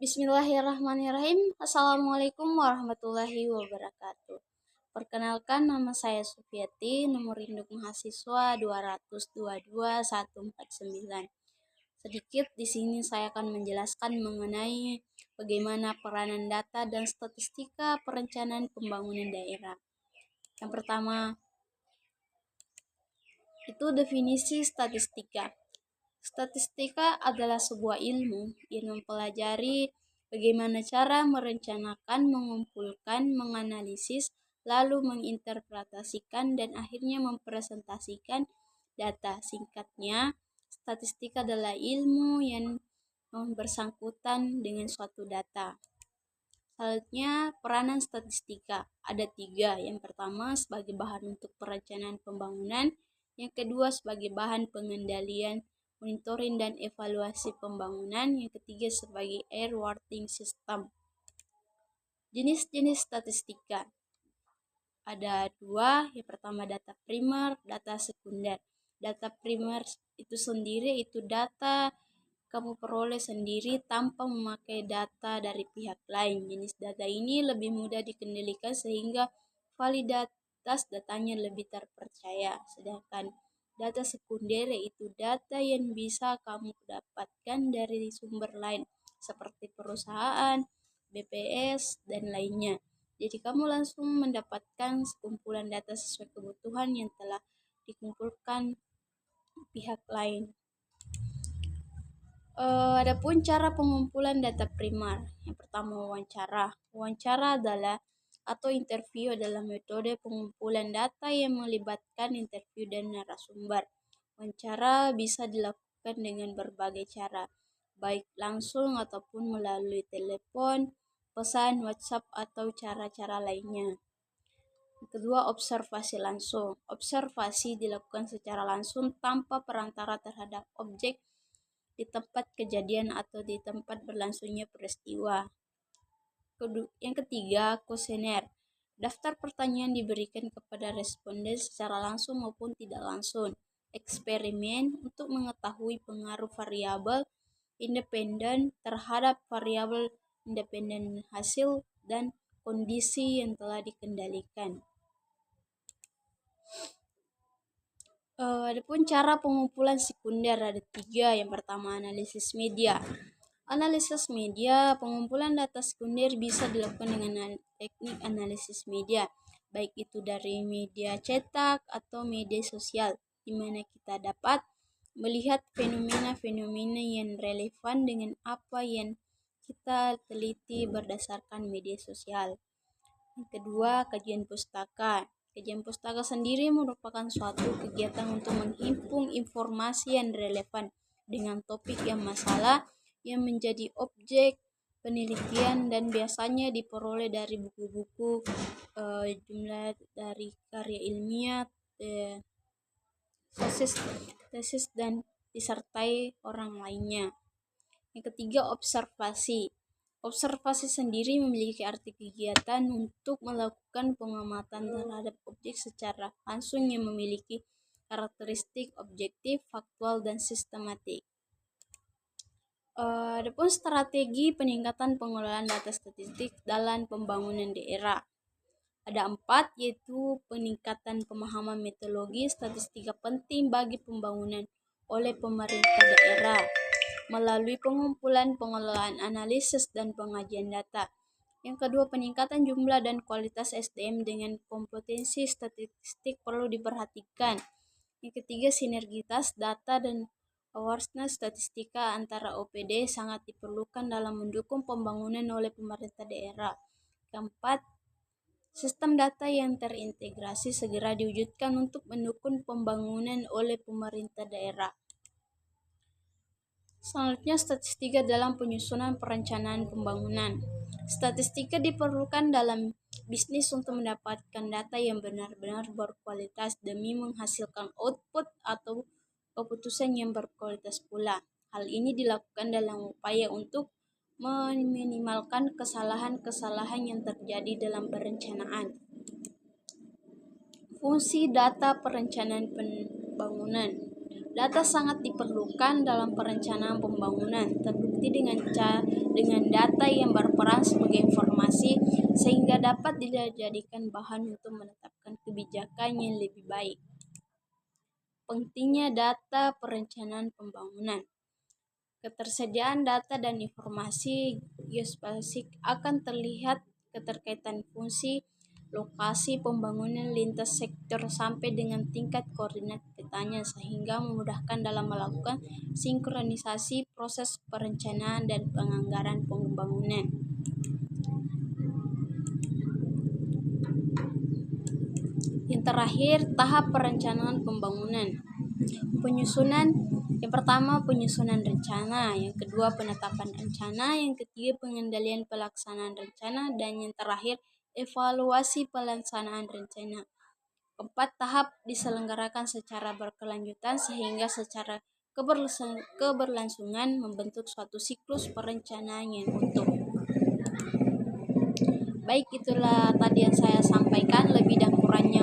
Bismillahirrahmanirrahim. Assalamualaikum warahmatullahi wabarakatuh. Perkenalkan, nama saya Sufiati, nomor induk mahasiswa 2222149. Sedikit di sini saya akan menjelaskan mengenai bagaimana peranan data dan statistika perencanaan pembangunan daerah. Yang pertama, itu definisi statistika. Statistika adalah sebuah ilmu yang mempelajari bagaimana cara merencanakan, mengumpulkan, menganalisis, lalu menginterpretasikan, dan akhirnya mempresentasikan data. Singkatnya, statistika adalah ilmu yang bersangkutan dengan suatu data. Selanjutnya, peranan statistika ada 3. Yang pertama, sebagai bahan untuk perencanaan pembangunan. Yang kedua, sebagai bahan pengendalian, monitoring, dan evaluasi pembangunan. Yang ketiga, sebagai airworthiness system. Jenis-jenis statistika ada 2. Yang pertama, data primer, data sekunder. Data primer itu sendiri itu data kamu peroleh sendiri tanpa memakai data dari pihak lain. Jenis data ini lebih mudah dikendalikan sehingga validitas datanya lebih terpercaya. Sedangkan data sekunder itu data yang bisa kamu dapatkan dari sumber lain seperti perusahaan, BPS, dan lainnya. Jadi kamu langsung mendapatkan sekumpulan data sesuai kebutuhan yang telah dikumpulkan pihak lain. Adapun cara pengumpulan data primer. Yang pertama, wawancara. Wawancara adalah atau interview adalah metode pengumpulan data yang melibatkan interview dan narasumber. Wawancara bisa dilakukan dengan berbagai cara, baik langsung ataupun melalui telepon, pesan WhatsApp, atau cara-cara lainnya. Kedua, observasi langsung. Observasi dilakukan secara langsung tanpa perantara terhadap objek di tempat kejadian atau di tempat berlangsungnya peristiwa. Yang ketiga, kuesioner. Daftar pertanyaan diberikan kepada responden secara langsung maupun tidak langsung. Eksperimen untuk mengetahui pengaruh variabel independen terhadap variabel independen hasil dan kondisi yang telah dikendalikan. Adapun cara pengumpulan sekunder ada 3. Yang pertama, analisis media. Analisis media, pengumpulan data sekunder bisa dilakukan dengan teknik analisis media, baik itu dari media cetak atau media sosial, di mana kita dapat melihat fenomena-fenomena yang relevan dengan apa yang kita teliti berdasarkan media sosial. Yang kedua, kajian pustaka. Kajian pustaka sendiri merupakan suatu kegiatan untuk menghimpun informasi yang relevan dengan topik yang masalah yang menjadi objek penelitian dan biasanya diperoleh dari buku-buku, jumlah dari karya ilmiah, tesis, dan disertai orang lainnya. Yang ketiga, observasi. Observasi sendiri memiliki arti kegiatan untuk melakukan pengamatan terhadap objek secara langsung yang memiliki karakteristik objektif, faktual, dan sistematik. Adapun strategi peningkatan pengelolaan data statistik dalam pembangunan daerah. Ada 4, yaitu peningkatan pemahaman metodologi statistika penting bagi pembangunan oleh pemerintah daerah melalui pengumpulan, pengelolaan, analisis, dan pengajian data. Yang kedua, peningkatan jumlah dan kualitas SDM dengan kompetensi statistik perlu diperhatikan. Yang ketiga, sinergitas data dan awareness statistika antara OPD sangat diperlukan dalam mendukung pembangunan oleh pemerintah daerah. Keempat, sistem data yang terintegrasi segera diwujudkan untuk mendukung pembangunan oleh pemerintah daerah. Selanjutnya, statistika dalam penyusunan perencanaan pembangunan. Statistika diperlukan dalam bisnis untuk mendapatkan data yang benar-benar berkualitas demi menghasilkan output atau keputusan yang berkualitas pula. Hal ini dilakukan dalam upaya untuk meminimalkan kesalahan-kesalahan yang terjadi dalam perencanaan. Fungsi data perencanaan pembangunan. Data sangat diperlukan dalam perencanaan pembangunan. Terbukti dengan data data yang berperan sebagai informasi sehingga dapat dijadikan bahan untuk menetapkan kebijakan yang lebih baik. Pentingnya data perencanaan pembangunan. Ketersediaan data dan informasi geospasial akan terlihat keterkaitan fungsi, lokasi pembangunan lintas sektor sampai dengan tingkat koordinat petanya sehingga memudahkan dalam melakukan sinkronisasi proses perencanaan dan penganggaran pembangunan. Yang terakhir, tahap perencanaan pembangunan. Yang pertama penyusunan rencana, yang kedua penetapan rencana, yang ketiga pengendalian pelaksanaan rencana, dan yang terakhir evaluasi pelaksanaan rencana. Keempat tahap diselenggarakan secara berkelanjutan sehingga secara keberlangsungan membentuk suatu siklus perencanaan yang utuh. Baik, itulah tadi yang saya sampaikan, lebih dan kurangnya